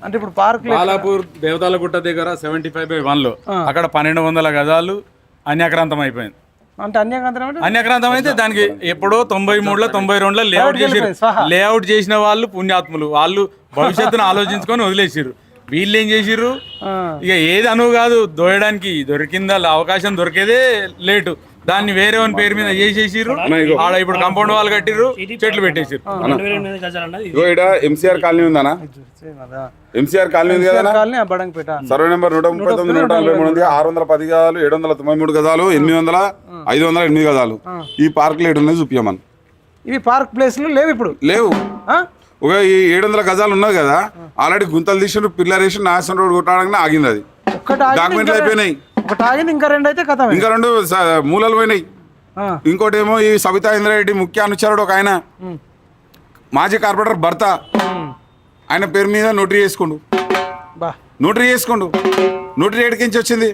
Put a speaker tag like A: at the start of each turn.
A: అంటే ఇప్పుడు పార్క్
B: బాలాపూర్ దేవతాల గుట్ట దగ్గర 75/1 అక్కడ 1200 గజాలు అన్యాక్రాంతం అయిపోయింది.
A: అంటే అన్యాక్రాంతం
B: అన్యాక్రాంతం అయితే దానికి ఎప్పుడో 93లో 92లో లేఅవుట్ చేసిరు. లేఅవుట్ చేసిన వాళ్ళు పుణ్యాత్ములు, వాళ్ళు భవిష్యత్తును ఆలోచించుకొని వదిలేసిర్రు. వీళ్ళు ఏం చేసిర్రు, ఇక ఏది అనువు కాదు దోయడానికి, దొరికిందా అవకాశం దొరికేదే లేటు, దాన్ని వేరే వాని పేరు మీద చేసేసిర్రు. ఆడ ఇప్పుడు కాంపౌండ్ వాళ్ళు కట్టిర్రు, చెట్లు పెట్టేసిర్రు.
C: ఎంసీఆర్ కాలనీ ఉందనా? ఎంసీఆర్ కాలనీ ఉంది కదా, సర్వే నెంబర్ 139, 143 ఉంది. 610 గజాలు, 793 గజాలు, 800, 508 గజాలు. ఈ పార్క్ లేట్ ఉన్నది చూపించమని.
A: ఇవి పార్క్ ప్లేస్ లేవు, ఇప్పుడు
C: లేవు. ఒక ఈ 700 గజాలు ఉన్నది కదా, ఆల్రెడీ గుంతలు తీసి పిల్లర్ వేసి నాశనం రోడ్ కొట్టడానికి ఆగింది. అది డాక్యుమెంట్లు అయిపోయినాయి.
A: ఇంకా 2 అయితే కథ,
C: ఇంకా 2 మూలలు పోయినాయి. ఇంకోటి ఏమో ఈ సబితా ఇంద్రారెడ్డి ముఖ్య అనుచరుడు ఒక ఆయన, మాజీ కార్పొరేటర్ భర్త, ఆయన పేరు మీద నోటరీ చేసుకోండు. నోటరీ ఏడికించి వచ్చింది?